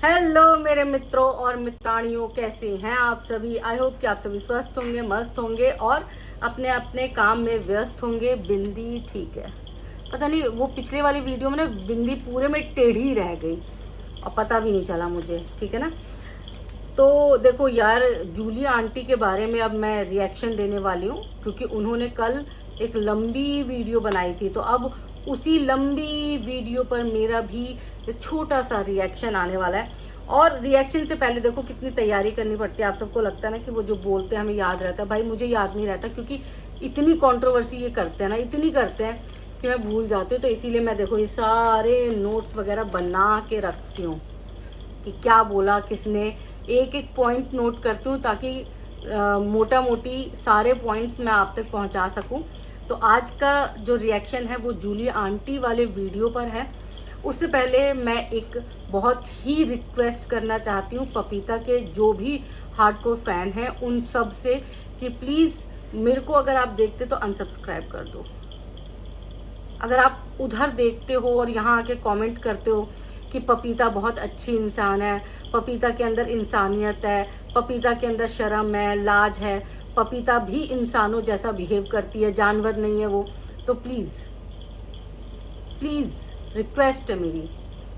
Hello मेरे मित्रों और मित्राणियों, कैसे हैं आप सभी। आई होप कि आप सभी स्वस्थ होंगे, मस्त होंगे और अपने अपने काम में व्यस्त होंगे। बिंदी ठीक है, पता नहीं वो पिछले वाली वीडियो में ना बिंदी पूरे में टेढ़ी रह गई और पता भी नहीं चला मुझे, ठीक है ना। तो देखो यार, जूली आंटी के बारे में अब मैं रिएक्शन देने वाली हूँ क्योंकि उन्होंने कल एक लंबी वीडियो बनाई थी। तो अब उसी लंबी वीडियो पर मेरा भी छोटा सा रिएक्शन आने वाला है। और रिएक्शन से पहले देखो कितनी तैयारी करनी पड़ती है। आप सबको लगता है ना कि वो जो बोलते हैं हमें याद रहता है। भाई मुझे याद नहीं रहता क्योंकि इतनी कंट्रोवर्सी ये करते हैं ना, इतनी करते हैं कि मैं भूल जाती हूँ। तो इसीलिए मैं देखो ये सारे नोट्स वगैरह बना के रखती हूँ कि क्या बोला किसने, एक एक पॉइंट नोट करती हूँ ताकि मोटा मोटी सारे पॉइंट्स मैं आप तक पहुँचा सकूँ। तो आज का जो रिएक्शन है वो जूली आंटी वाले वीडियो पर है। उससे पहले मैं एक बहुत ही रिक्वेस्ट करना चाहती हूँ पपीता के जो भी हार्डकोर फैन हैं उन सब से कि प्लीज़ मेरे को अगर आप देखते तो अनसब्सक्राइब कर दो। अगर आप उधर देखते हो और यहाँ आके कमेंट करते हो कि पपीता बहुत अच्छी इंसान है, पपीता के अंदर इंसानियत है, पपीता के अंदर शर्म है, लाज है, पपीता भी इंसानों जैसा बिहेव करती है, जानवर नहीं है वो, तो प्लीज़ प्लीज़ रिक्वेस्ट है मेरी।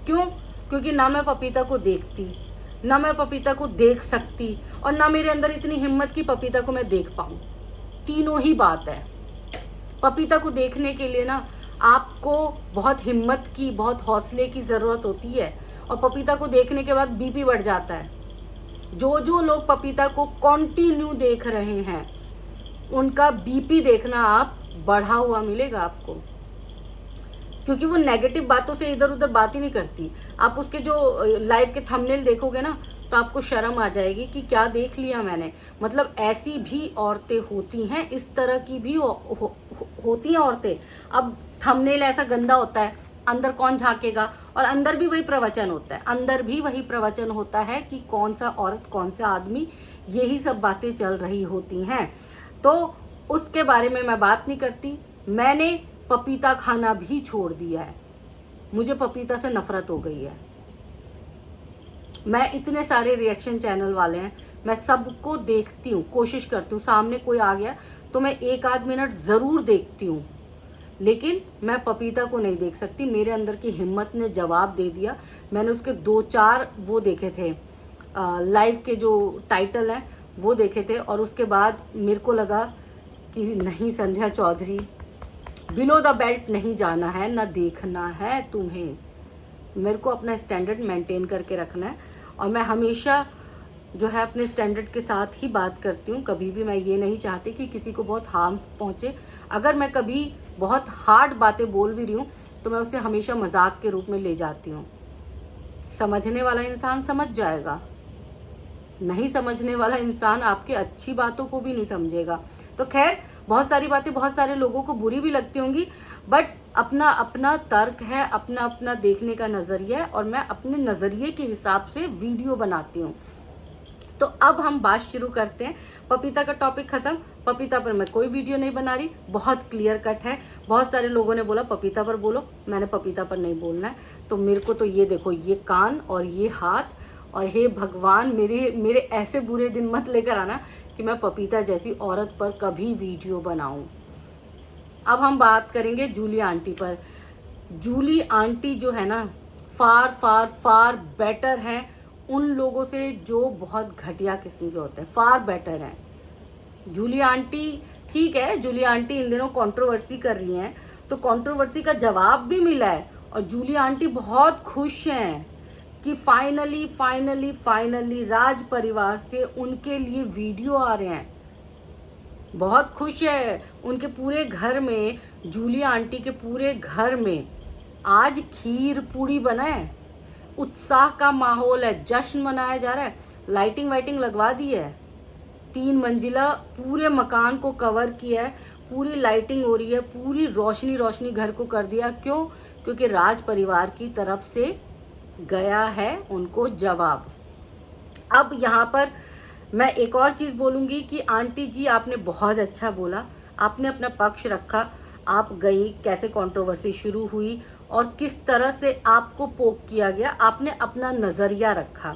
क्यों? क्योंकि ना मैं पपीता को देखती, ना मैं पपीता को देख सकती और ना मेरे अंदर इतनी हिम्मत कि पपीता को मैं देख पाऊँ। तीनों ही बात है। पपीता को देखने के लिए ना आपको बहुत हिम्मत की, बहुत हौसले की ज़रूरत होती है और पपीता को देखने के बाद बीपी बढ़ जाता है। जो लोग पपीता को कंटिन्यू देख रहे हैं उनका बीपी देखना आप बढ़ा हुआ मिलेगा आपको, क्योंकि वो नेगेटिव बातों से इधर उधर बात ही नहीं करती। आप उसके जो लाइव के थंबनेल देखोगे ना तो आपको शर्म आ जाएगी कि क्या देख लिया मैंने। मतलब ऐसी भी औरतें होती हैं, इस तरह की भी होती हैं औरतें। अब थंबनेल ऐसा गंदा होता है, अंदर कौन झांकेगा। और अंदर भी वही प्रवचन होता है, अंदर भी वही प्रवचन होता है कि कौन सा औरत कौन सा आदमी, यही सब बातें चल रही होती हैं। तो उसके बारे में मैं बात नहीं करती। मैंने पपीता खाना भी छोड़ दिया है, मुझे पपीता से नफरत हो गई है। मैं इतने सारे रिएक्शन चैनल वाले हैं, मैं सबको देखती हूँ, कोशिश करती हूँ, सामने कोई आ गया तो मैं एक आध मिनट ज़रूर देखती हूँ, लेकिन मैं पपीता को नहीं देख सकती। मेरे अंदर की हिम्मत ने जवाब दे दिया। मैंने उसके 2-4 वो देखे थे, लाइव के जो टाइटल हैं वो देखे थे और उसके बाद मेरे को लगा कि नहीं संध्या चौधरी, बिलो द बेल्ट नहीं जाना है, ना देखना है तुम्हें। मेरे को अपना स्टैंडर्ड मेंटेन करके रखना है और मैं हमेशा जो है अपने स्टैंडर्ड के साथ ही बात करती हूँ। कभी भी मैं ये नहीं चाहती कि किसी को बहुत हार्म पहुँचे। अगर मैं कभी बहुत हार्ड बातें बोल भी रही हूँ तो मैं उसे हमेशा मजाक के रूप में ले जाती हूँ। समझने वाला इंसान समझ जाएगा, नहीं समझने वाला इंसान आपकी अच्छी बातों को भी नहीं समझेगा। तो खैर, बहुत सारी बातें बहुत सारे लोगों को बुरी भी लगती होंगी, बट अपना अपना तर्क है, अपना अपना देखने का नज़रिया है और मैं अपने नज़रिए के हिसाब से वीडियो बनाती हूँ। तो अब हम बात शुरू करते हैं। पपीता का टॉपिक ख़त्म, पपीता पर मैं कोई वीडियो नहीं बना रही, बहुत क्लियर कट है। बहुत सारे लोगों ने बोला पपीता पर बोलो, मैंने पपीता पर नहीं बोलना है। तो मेरे को तो ये देखो, ये कान और ये हाथ, और हे भगवान मेरे ऐसे बुरे दिन मत लेकर आना कि मैं पपीता जैसी औरत पर कभी वीडियो बनाऊं। अब हम बात करेंगे जूली आंटी पर। जूली आंटी जो है ना, फार फार फार बेटर है उन लोगों से जो बहुत घटिया किस्म के होते हैं, फार बेटर है जूली आंटी। ठीक है, जूली आंटी इन दिनों कंट्रोवर्सी कर रही हैं तो कंट्रोवर्सी का जवाब भी मिला है और जूली आंटी बहुत खुश हैं कि फाइनली फाइनली फाइनली राज परिवार से उनके लिए वीडियो आ रहे हैं। बहुत खुश है। उनके पूरे घर में, जूली आंटी के पूरे घर में आज खीर पूड़ी बना है, उत्साह का माहौल है, जश्न मनाया जा रहा है, लाइटिंग वाइटिंग लगवा दी है, 3 मंजिला पूरे मकान को कवर किया है, पूरी लाइटिंग हो रही है, पूरी रोशनी रोशनी घर को कर दिया। क्यों? क्योंकि राज परिवार की तरफ से गया है उनको जवाब। अब यहाँ पर मैं एक और चीज़ बोलूँगी कि आंटी जी आपने बहुत अच्छा बोला, आपने अपना पक्ष रखा। आप गई, कैसे कंट्रोवर्सी शुरू हुई और किस तरह से आपको पोक किया गया, आपने अपना नज़रिया रखा।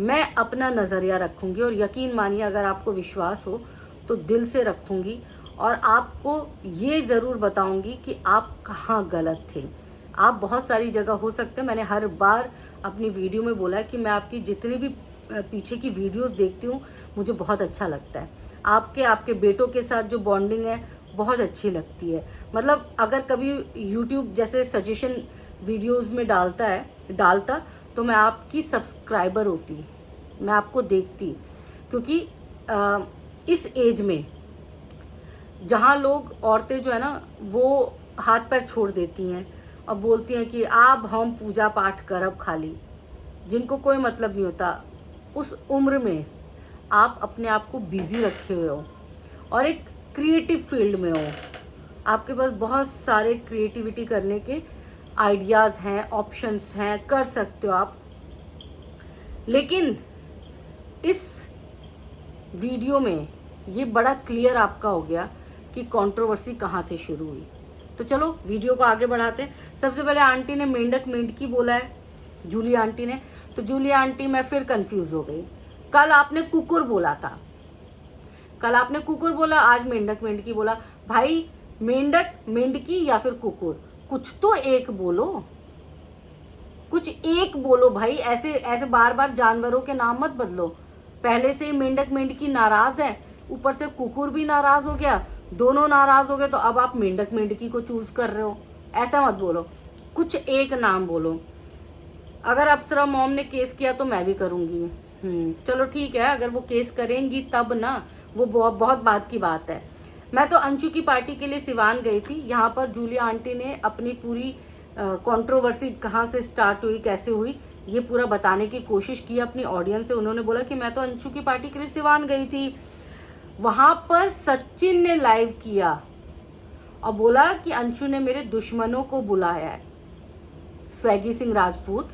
मैं अपना नज़रिया रखूँगी और यकीन मानिए अगर आपको विश्वास हो तो दिल से रखूँगी और आपको ये ज़रूर बताऊँगी कि आप कहाँ गलत थे। आप बहुत सारी जगह हो सकते हैं, मैंने हर बार अपनी वीडियो में बोला है कि मैं आपकी जितनी भी पीछे की वीडियोस देखती हूँ मुझे बहुत अच्छा लगता है। आपके बेटों के साथ जो बॉन्डिंग है बहुत अच्छी लगती है। मतलब अगर कभी यूट्यूब जैसे सजेशन वीडियोस में डालता तो मैं आपकी सब्सक्राइबर होती, मैं आपको देखती, क्योंकि इस एज में जहाँ लोग औरतें जो है ना वो हाथ पैर छोड़ देती हैं और बोलती हैं कि आप हम पूजा पाठ करब खाली, जिनको कोई मतलब नहीं होता, उस उम्र में आप अपने आप को बिजी रखे हुए हो और एक क्रिएटिव फील्ड में हो, आपके पास बहुत सारे क्रिएटिविटी करने के आइडियाज़ हैं, ऑप्शंस हैं, कर सकते हो आप। लेकिन इस वीडियो में ये बड़ा क्लियर आपका हो गया कि कंट्रोवर्सी कहाँ से शुरू हुई। तो चलो वीडियो को आगे बढ़ाते हैं। सबसे पहले आंटी ने मेंढकी बोला है, जूली आंटी ने। तो जूली आंटी मैं फिर कंफ्यूज हो गई। कल आपने कुकुर बोला था, कल आपने कुकुर बोला, आज मेंढकी बोला। भाई मेंढकी या फिर कुकुर, कुछ तो एक बोलो, कुछ एक बोलो भाई। ऐसे ऐसे बार बार जानवरों के नाम मत बदलो। पहले से ही मेंढकी नाराज है, ऊपर से कुकुर भी नाराज हो गया, दोनों नाराज हो गए, तो अब आप मेंढकी को चूज कर रहे हो। ऐसा मत बोलो, कुछ एक नाम बोलो। अगर अप्सरा मॉम ने केस किया तो मैं भी करूंगी। चलो ठीक है, अगर वो केस करेंगी तब ना, वो बहुत बात की बात है। मैं तो अंशु की पार्टी के लिए सिवान गई थी। यहाँ पर जूलिया आंटी ने अपनी पूरी कंट्रोवर्सी कहाँ से स्टार्ट हुई, कैसे हुई, ये पूरा बताने की कोशिश की अपनी ऑडियंस से। उन्होंने बोला कि मैं तो अंशु की पार्टी के लिए सिवान गई थी, वहां पर सचिन ने लाइव किया और बोला कि अंशु ने मेरे दुश्मनों को बुलाया है। स्वैगी सिंह राजपूत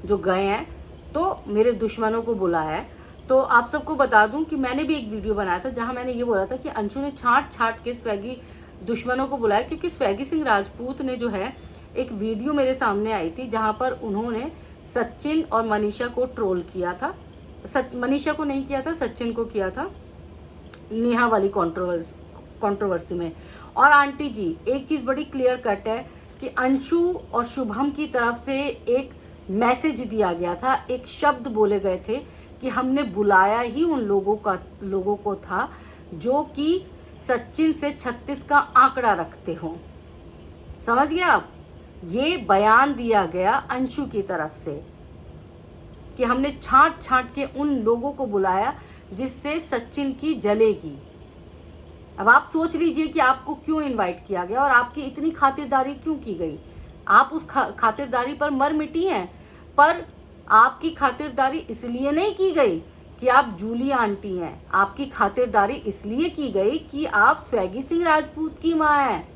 जो गए हैं तो मेरे दुश्मनों को बुलाया है। तो आप सबको बता दूं कि मैंने भी एक वीडियो बनाया था जहां मैंने ये बोला था कि अंशु ने छाट के स्वैगी दुश्मनों को बुलाया, क्योंकि स्वैगी सिंह राजपूत ने जो है एक वीडियो मेरे सामने आई थी जहां पर उन्होंने सचिन और मनीषा को ट्रोल किया था। मनीषा को नहीं किया था, सचिन को किया था, नेहा वाली कंट्रोवर्सी में। और आंटी जी एक चीज बड़ी क्लियर कट है कि अंशु और शुभम की तरफ से एक मैसेज दिया गया था, एक शब्द बोले गए थे कि हमने बुलाया ही उन लोगों को था जो कि सचिन से 36 का आंकड़ा रखते हो। समझ गए आप? ये बयान दिया गया अंशु की तरफ से कि हमने छांट के उन लोगों को बुलाया जिससे सचिन की जलेगी। अब आप सोच लीजिए कि आपको क्यों इनवाइट किया गया और आपकी इतनी खातिरदारी क्यों की गई। आप उस खातिरदारी पर मर मिटी हैं, पर आपकी खातिरदारी इसलिए नहीं की गई कि आप जूली आंटी हैं, आपकी खातिरदारी इसलिए की गई कि आप स्वैगी सिंह राजपूत की माँ हैं।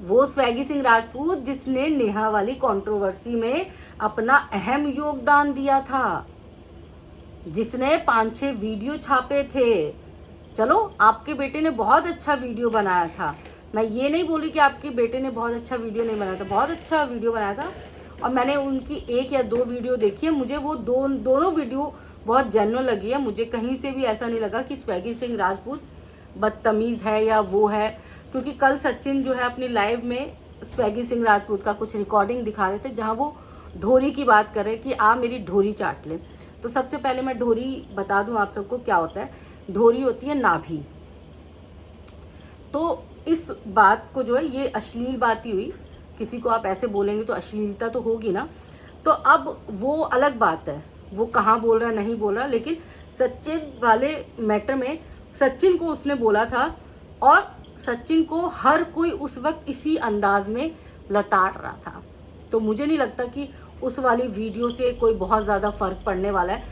वो स्वैगी सिंह राजपूत जिसने नेहा वाली कंट्रोवर्सी में अपना अहम योगदान दिया था, जिसने 5-6 वीडियो छापे थे। चलो आपके बेटे ने बहुत अच्छा वीडियो बनाया था, मैं ये नहीं बोली कि आपके बेटे ने बहुत अच्छा वीडियो नहीं बनाया था, बहुत अच्छा वीडियो बनाया था। और मैंने उनकी 1 या 2 वीडियो देखी है, मुझे वो दोनों वीडियो बहुत जेन्युइन लगी है। मुझे कहीं से भी ऐसा नहीं लगा कि स्वैगी सिंह राजपूत बदतमीज़ है या वो है, क्योंकि कल सचिन जो है अपनी लाइव में स्वैगी सिंह राजपूत का कुछ रिकॉर्डिंग दिखा रहे थे जहाँ वो ढोरी की बात कर रहे कि आप मेरी ढोरी चाट लें। तो सबसे पहले मैं ढोरी बता दूं आप सबको क्या होता है। ढोरी होती है नाभि। तो इस बात को जो है, ये अश्लील बात ही हुई, किसी को आप ऐसे बोलेंगे तो अश्लीलता तो होगी ना। तो अब वो अलग बात है, वो कहाँ बोल रहा नहीं बोल रहा, लेकिन सचिन वाले मैटर में सचिन को उसने बोला था और सचिन को हर कोई उस वक्त इसी अंदाज में लताड़ रहा था। तो मुझे नहीं लगता कि उस वाली वीडियो से कोई बहुत ज़्यादा फर्क पड़ने वाला है,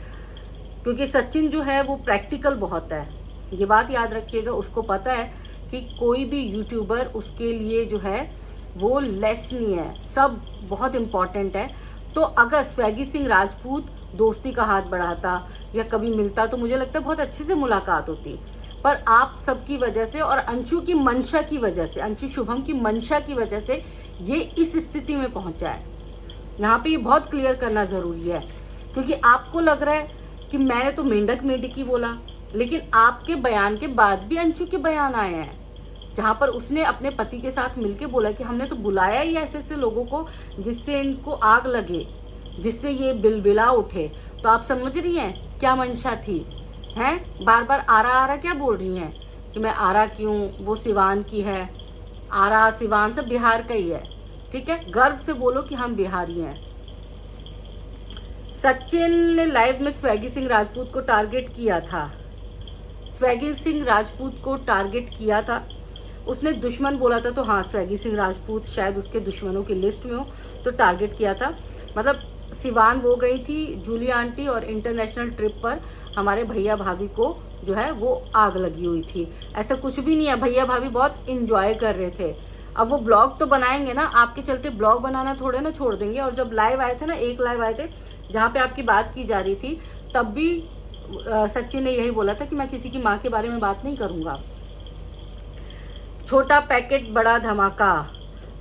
क्योंकि सचिन जो है वो प्रैक्टिकल बहुत है। ये बात याद रखिएगा, उसको पता है कि कोई भी यूट्यूबर उसके लिए जो है वो लेस नहीं है, सब बहुत इम्पॉर्टेंट है। तो अगर स्वैगी सिंह राजपूत दोस्ती का हाथ बढ़ाता या कभी मिलता तो मुझे लगता है बहुत अच्छे से मुलाकात होती, पर आप सबकी वजह से और अंशु की मंशा की वजह से, अंशु शुभम की मंशा की वजह से ये इस स्थिति में पहुंचा है। यहाँ पे ये बहुत क्लियर करना ज़रूरी है, क्योंकि आपको लग रहा है कि मैंने तो मेंढक मेंढकी बोला, लेकिन आपके बयान के बाद भी अंशु के बयान आए हैं जहाँ पर उसने अपने पति के साथ मिलके बोला कि हमने तो बुलाया ही ऐसे ऐसे लोगों को जिससे इनको आग लगे, जिससे ये बिलबिला उठे। तो आप समझ रही हैं क्या मंशा थी? हैं बार बार आरा क्या बोल रही हैं कि मैं आरा की हूँ, वो सिवान की है। आरा सिवान सब बिहार का ही है, ठीक है? गर्व से बोलो कि हम बिहारी हैं। सचिन ने लाइव में स्वैगी सिंह राजपूत को टारगेट किया था। स्वैगी सिंह राजपूत को टारगेट किया था, उसने दुश्मन बोला था। तो हाँ, स्वैगी सिंह राजपूत शायद उसके दुश्मनों की लिस्ट में हो, तो टारगेट किया था। मतलब सिवान वो गई थी जूली आंटी, और इंटरनेशनल ट्रिप पर हमारे भैया भाभी को जो है वो आग लगी हुई थी। ऐसा कुछ भी नहीं है, भैया भाभी बहुत इंजॉय कर रहे थे। अब वो ब्लॉग तो बनाएंगे ना, आपके चलते ब्लॉग बनाना थोड़े ना छोड़ देंगे। और जब लाइव आए थे ना, एक लाइव आए थे जहाँ पे आपकी बात की जा रही थी, तब भी सचिन ने यही बोला था कि मैं किसी की माँ के बारे में बात नहीं करूँगा। छोटा पैकेट बड़ा धमाका,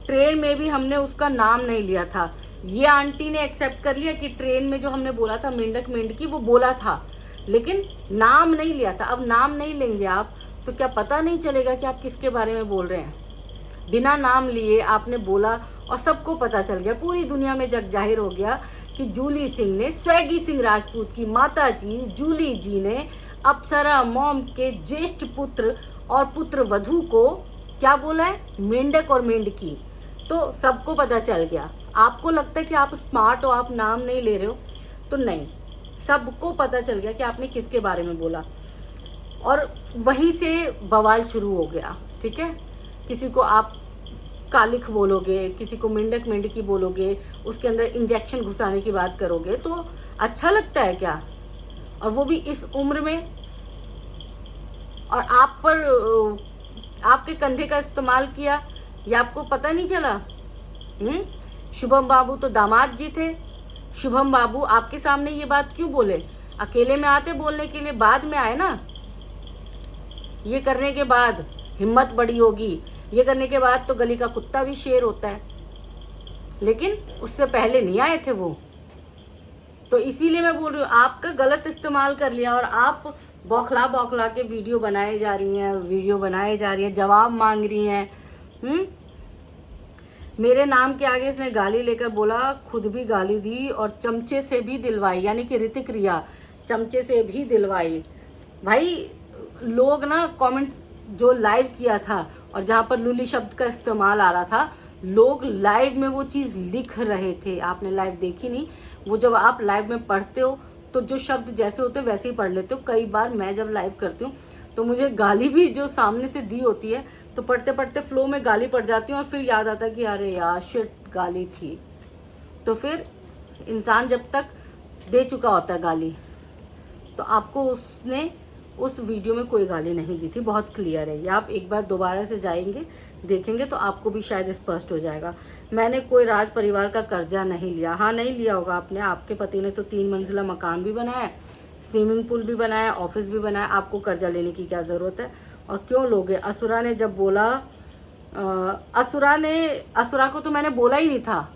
ट्रेन में भी हमने उसका नाम नहीं लिया था। ये आंटी ने एक्सेप्ट कर लिया कि ट्रेन में जो हमने बोला था मेंढक मेंढकी, वो बोला था, लेकिन नाम नहीं लिया था। अब नाम नहीं लेंगे आप तो क्या पता नहीं चलेगा कि आप किसके बारे में बोल रहे हैं? बिना नाम लिए आपने बोला और सबको पता चल गया, पूरी दुनिया में जग जाहिर हो गया कि जूली सिंह ने, स्वैगी सिंह राजपूत की माता जी जूली जी ने अप्सरा मॉम के ज्येष्ठ पुत्र और पुत्र वधू को क्या बोला है? मेंढक और मेंढकी। तो सबको पता चल गया। आपको लगता है कि आप स्मार्ट हो, आप नाम नहीं ले रहे हो, तो नहीं, सबको पता चल गया कि आपने किसके बारे में बोला। और वहीं से बवाल शुरू हो गया, ठीक है? किसी को आप कालिख बोलोगे, किसी को मेंढक मेंढकी बोलोगे, उसके अंदर इंजेक्शन घुसाने की बात करोगे, तो अच्छा लगता है क्या? और वो भी इस उम्र में। और आप पर आपके कंधे का इस्तेमाल किया, ये आपको पता नहीं चला? शुभम बाबू तो दामाद जी थे। शुभम बाबू आपके सामने ये बात क्यों बोले? अकेले में आते बोलने के लिए, बाद में आए ना। ये करने के बाद हिम्मत बड़ी होगी, ये करने के बाद तो गली का कुत्ता भी शेर होता है, लेकिन उससे पहले नहीं आए थे वो। तो इसीलिए मैं बोल रही हूँ, आपका गलत इस्तेमाल कर लिया और आप बौखला बौखला के वीडियो बनाए जा रही हैं, जवाब मांग रही हैं। मेरे नाम के आगे इसने गाली लेकर बोला, खुद भी गाली दी और चमचे से भी दिलवाई, यानी कि ऋतिक रिया चमचे से भी दिलवाई। भाई लोग ना कमेंट जो लाइव किया था और जहाँ पर लुली शब्द का इस्तेमाल आ रहा था, लोग लाइव में वो चीज़ लिख रहे थे। आपने लाइव देखी नहीं, वो जब आप लाइव में पढ़ते हो तो जो शब्द जैसे होते वैसे ही पढ़ लेते हो। कई बार मैं जब लाइव करती हूँ तो मुझे गाली भी जो सामने से दी होती है, तो पढ़ते पढ़ते फ्लो में गाली पड़ जाती है और फिर याद आता है कि अरे यार शिट गाली थी। तो फिर इंसान जब तक दे चुका होता है गाली, तो आपको उसने उस वीडियो में कोई गाली नहीं दी थी, बहुत क्लियर है ये। आप एक बार दोबारा से जाएंगे देखेंगे तो आपको भी शायद स्पष्ट हो जाएगा। मैंने कोई राज परिवार का कर्जा नहीं लिया। हाँ, नहीं लिया होगा आपने, आपके पति ने तो 3 मंजिला मकान भी बनाया, स्विमिंग पूल भी बनाया, ऑफिस भी बनाया, आपको कर्जा लेने की क्या ज़रूरत है? और क्यों लोगे? असुरा ने जब बोला, असुरा को तो मैंने बोला ही नहीं था।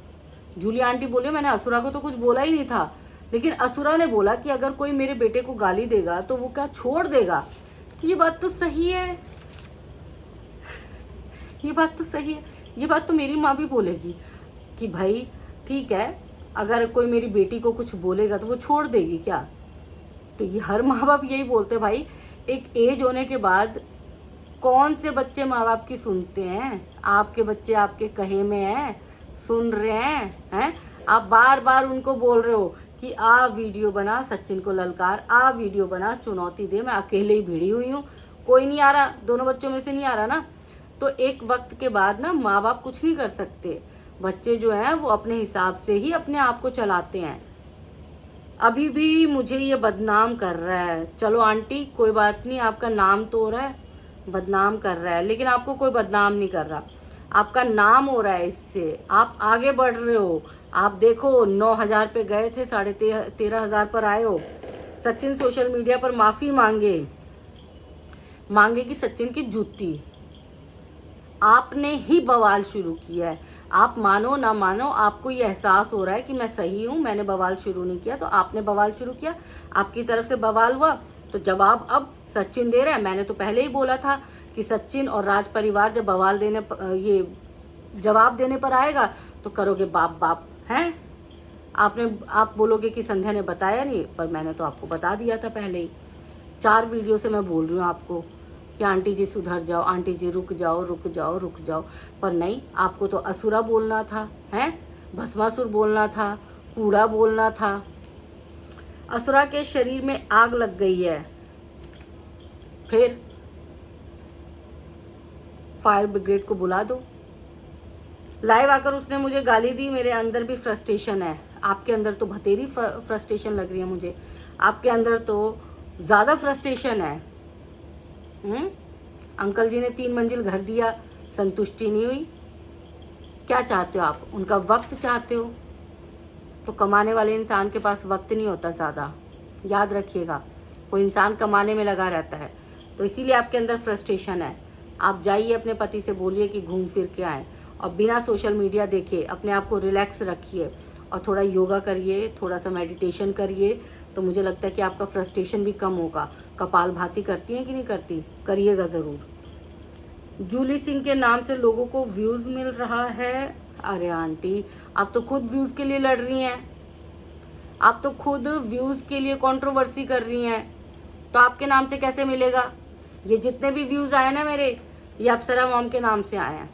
जूली आंटी बोली मैंने असुरा को तो कुछ बोला ही नहीं था, लेकिन असुरा ने बोला कि अगर कोई मेरे बेटे को गाली देगा तो वो क्या छोड़ देगा? ये बात तो सही है, ये बात तो सही है। ये बात तो मेरी माँ भी बोलेगी कि भाई ठीक है, अगर कोई मेरी बेटी को कुछ बोलेगा तो वो छोड़ देगी क्या? तो ये हर माँ बाप यही बोलते हैं भाई। एक एज होने के बाद कौन से बच्चे माँ बाप की सुनते हैं? आपके बच्चे आपके कहे में हैं, सुन रहे हैं? आप बार बार उनको बोल रहे हो कि आ वीडियो बना, सचिन को ललकार, आ वीडियो बना, चुनौती दे, मैं अकेले ही भिड़ी हुई हूँ, कोई नहीं आ रहा, दोनों बच्चों में से नहीं आ रहा ना। तो एक वक्त के बाद ना माँ बाप कुछ नहीं कर सकते। बच्चे जो हैं वो अपने हिसाब से ही अपने आप को चलाते हैं। अभी भी मुझे ये बदनाम कर रहा है। चलो आंटी कोई बात नहीं, आपका नाम तो हो रहा है, बदनाम कर रहा है, लेकिन आपको कोई बदनाम नहीं कर रहा, आपका नाम हो रहा है इससे। आप आगे बढ़ रहे हो। आप देखो 9,000 पे गए थे, 13,500 पर आए हो। सचिन सोशल मीडिया पर माफ़ी मांगे कि सचिन की जूती। आपने ही बवाल शुरू किया है। आप मानो ना मानो, आपको ये एहसास हो रहा है कि मैं सही हूँ, मैंने बवाल शुरू नहीं किया, तो आपने बवाल शुरू किया, आपकी तरफ से बवाल हुआ, तो जवाब अब सचिन दे रहा है। मैंने तो पहले ही बोला था कि सचिन और राज परिवार जब बवाल देने ये जवाब देने पर आएगा तो करोगे बाप बाप हैं। आप बोलोगे कि संध्या ने बताया नहीं, पर मैंने तो आपको बता दिया था पहले ही। 4 वीडियो से मैं बोल रही हूँ आपको कि आंटी जी सुधर जाओ, आंटी जी रुक जाओ रुक जाओ रुक जाओ, पर नहीं, आपको तो असुरा बोलना था, हैं, भस्मासुर बोलना था, कूड़ा बोलना था। असुरा के शरीर में आग लग गई है, फिर फायर ब्रिगेड को बुला दो। लाइव आकर उसने मुझे गाली दी, मेरे अंदर भी फ्रस्ट्रेशन है, आपके अंदर तो बतेरी फ्रस्ट्रेशन लग रही है मुझे, आपके अंदर तो ज़्यादा फ्रस्ट्रेशन है। अंकल जी ने 3 मंजिल घर दिया, संतुष्टि नहीं हुई, क्या चाहते हो आप? उनका वक्त चाहते हो? तो कमाने वाले इंसान के पास वक्त नहीं होता ज़्यादा, याद रखिएगा। कोई इंसान कमाने में लगा रहता है, तो इसीलिए आपके अंदर फ्रस्ट्रेशन है। आप जाइए अपने पति से बोलिए कि घूम फिर के आएँ, और बिना सोशल मीडिया देखे अपने आप को रिलैक्स रखिए, और थोड़ा योगा करिए, थोड़ा सा मेडिटेशन करिए, तो मुझे लगता है कि आपका फ्रस्ट्रेशन भी कम होगा। कपालभाति करती हैं कि नहीं करती? करिएगा ज़रूर। जूली सिंह के नाम से लोगों को व्यूज़ मिल रहा है। अरे आंटी, आप तो खुद व्यूज़ के लिए लड़ रही हैं, आप तो खुद व्यूज़ के लिए कंट्रोवर्सी कर रही हैं, तो आपके नाम से कैसे मिलेगा? ये जितने भी व्यूज़ आए ना मेरे, ये अप्सरा मॉम के नाम से आए हैं,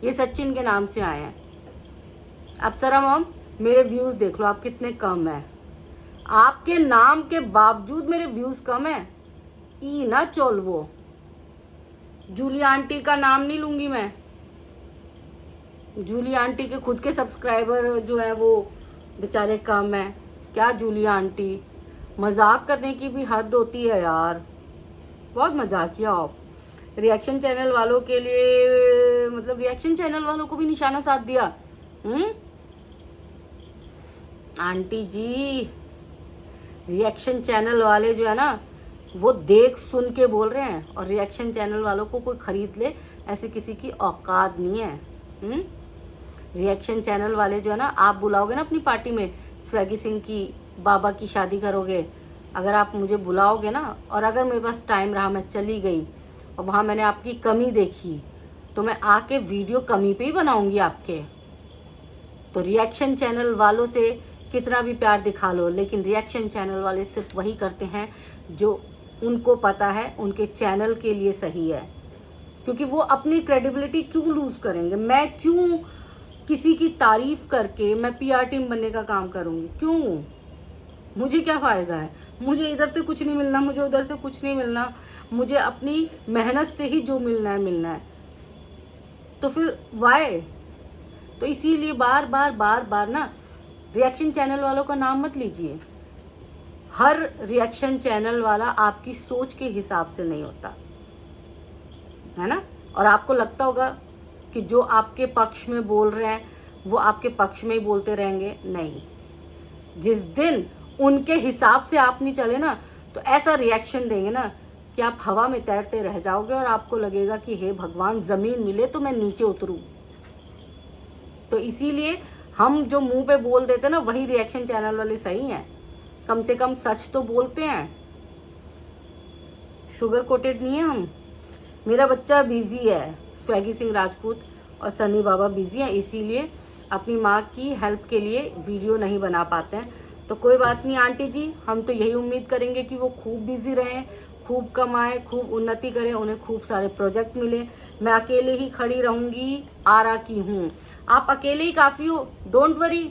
ये सचिन के नाम से आए हैं। अप्सरा मॉम, मेरे व्यूज़ देख लो आप कितने कम हैं, आपके नाम के बावजूद मेरे व्यूज़ कम हैं। ई ना चोलवो, जूली आंटी का नाम नहीं लूंगी मैं। जूली आंटी के खुद के सब्सक्राइबर जो है वो बेचारे कम हैं। क्या जूली आंटी, मजाक करने की भी हद होती है यार, बहुत मजाक किया आप। रिएक्शन चैनल वालों के लिए, मतलब रिएक्शन चैनल वालों को भी निशाना साध दिया। आंटी जी, रिएक्शन चैनल वाले जो है ना, वो देख सुन के बोल रहे हैं, और रिएक्शन चैनल वालों को कोई खरीद ले, ऐसे किसी की औकात नहीं है। रिएक्शन चैनल वाले जो है ना, आप बुलाओगे ना अपनी पार्टी में, स्वैगी सिंह की बाबा की शादी करोगे, अगर आप मुझे बुलाओगे ना, और अगर मेरे पास टाइम रहा, मैं चली गई और वहाँ मैंने आपकी कमी देखी, तो मैं आके वीडियो कमी पे ही बनाऊंगी आपके। तो रिएक्शन चैनल वालों से कितना भी प्यार दिखा लो, लेकिन रिएक्शन चैनल वाले सिर्फ वही करते हैं जो उनको पता है उनके चैनल के लिए सही है, क्योंकि वो अपनी क्रेडिबिलिटी क्यों लूज़ करेंगे? मैं क्यों किसी की तारीफ करके मैं पीआर टीम बनने का काम करूँगी? क्यों? मुझे क्या फ़ायदा है? मुझे इधर से कुछ नहीं मिलना, मुझे उधर से कुछ नहीं मिलना, मुझे अपनी मेहनत से ही जो मिलना है मिलना है, तो फिर वाई? तो इसीलिए बार बार ना रिएक्शन चैनल वालों का नाम मत लीजिए। हर रिएक्शन चैनल वाला आपकी सोच के हिसाब से नहीं होता है ना। और आपको लगता होगा कि जो आपके पक्ष में बोल रहे हैं वो आपके पक्ष में ही बोलते रहेंगे, नहीं। जिस दिन उनके हिसाब से आप नहीं चले ना, तो ऐसा रिएक्शन देंगे ना कि आप हवा में तैरते रह जाओगे, और आपको लगेगा कि हे भगवान, ज़मीन मिले तो मैं नीचे उतरूं। तो इसीलिए हम जो मुंह पे बोल देते ना, वही रिएक्शन चैनल वाले सही हैं, कम से कम सच तो बोलते हैं, शुगर कोटेड नहीं है हम। मेरा बच्चा बिजी है, स्वैगी सिंह राजपूत और सनी बाबा बिजी हैं, इसीलिए अपनी माँ की हेल्प के लिए वीडियो नहीं बना पाते हैं। तो कोई बात नहीं आंटी जी, हम तो यही उम्मीद करेंगे कि वो खूब बिजी रहें, खूब कमाएं, खूब उन्नति करें, उन्हें खूब सारे प्रोजेक्ट मिले। मैं अकेले ही खड़ी रहूँगी, आरा की हूँ। आप अकेले ही काफ़ी हो, डोंट वरी।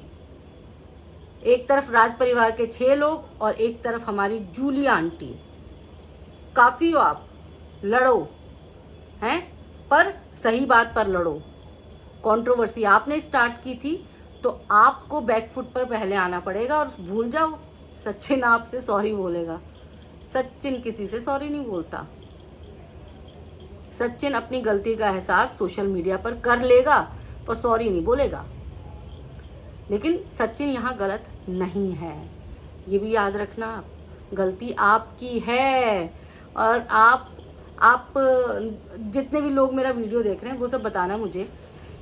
एक तरफ राज परिवार के 6 लोग और एक तरफ हमारी जूली आंटी, काफ़ी हो आप। लड़ो हैं, पर सही बात पर लड़ो। कंट्रोवर्सी आपने स्टार्ट की थी, तो आपको बैकफुट पर पहले आना पड़ेगा। और भूल जाओ, सचिन आपसे सॉरी बोलेगा। सचिन किसी से सॉरी नहीं बोलता। सचिन अपनी गलती का एहसास सोशल मीडिया पर कर लेगा, पर सॉरी नहीं बोलेगा। लेकिन सचिन यहाँ गलत नहीं है, ये भी याद रखना। गलती आपकी है। और आप जितने भी लोग मेरा वीडियो देख रहे हैं वो सब बताना मुझे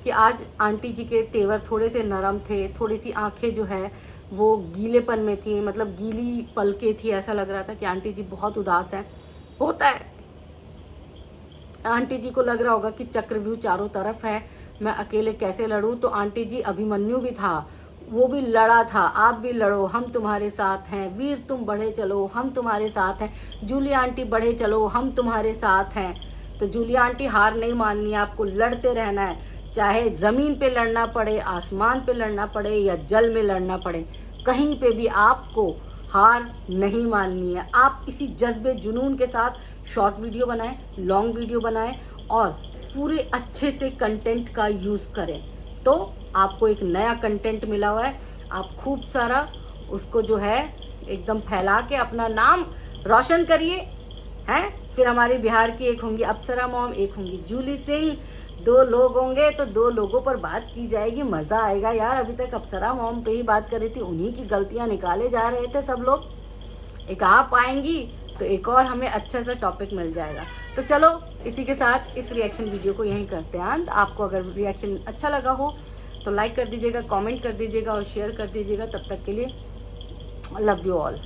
कि आज आंटी जी के तेवर थोड़े से नरम थे, थोड़ी सी आंखें जो है वो गीलेपन में थी, मतलब गीली पलकें थी, ऐसा लग रहा था कि आंटी जी बहुत उदास हैं। होता है, आंटी जी को लग रहा होगा कि चक्रव्यूह चारों तरफ है, मैं अकेले कैसे लड़ूं। तो आंटी जी, अभिमन्यु भी था, वो भी लड़ा था, आप भी लड़ो, हम तुम्हारे साथ हैं, वीर तुम बढ़े चलो, हम तुम्हारे साथ हैं, जूली आंटी बढ़े चलो, हम तुम्हारे साथ हैं। तो जूली आंटी, हार नहीं माननी है, आपको लड़ते रहना है, चाहे ज़मीन पे लड़ना पड़े, आसमान पे लड़ना पड़े या जल में लड़ना पड़े, कहीं पे भी आपको हार नहीं माननी है। आप इसी जज्बे जुनून के साथ शॉर्ट वीडियो बनाएं, लॉन्ग वीडियो बनाएं और पूरे अच्छे से कंटेंट का यूज़ करें। तो आपको एक नया कंटेंट मिला हुआ है, आप खूब सारा उसको जो है एकदम फैला के अपना नाम रोशन करिए, हैं। फिर हमारे बिहार की एक होंगी अप्सरा मॉम, एक होंगी जूली सिंह, 2 लोग होंगे तो 2 लोगों पर बात की जाएगी, मज़ा आएगा यार। अभी तक अप्सरा मॉम पे ही बात कर रही थी, उन्हीं की गलतियां निकाले जा रहे थे सब लोग। एक आप आएंगी तो एक और हमें अच्छा सा टॉपिक मिल जाएगा। तो चलो इसी के साथ इस रिएक्शन वीडियो को यहीं करते हैं अंत। आपको अगर रिएक्शन अच्छा लगा हो तो लाइक कर दीजिएगा, कमेंट कर दीजिएगा और शेयर कर दीजिएगा। तब तक के लिए लव यू ऑल।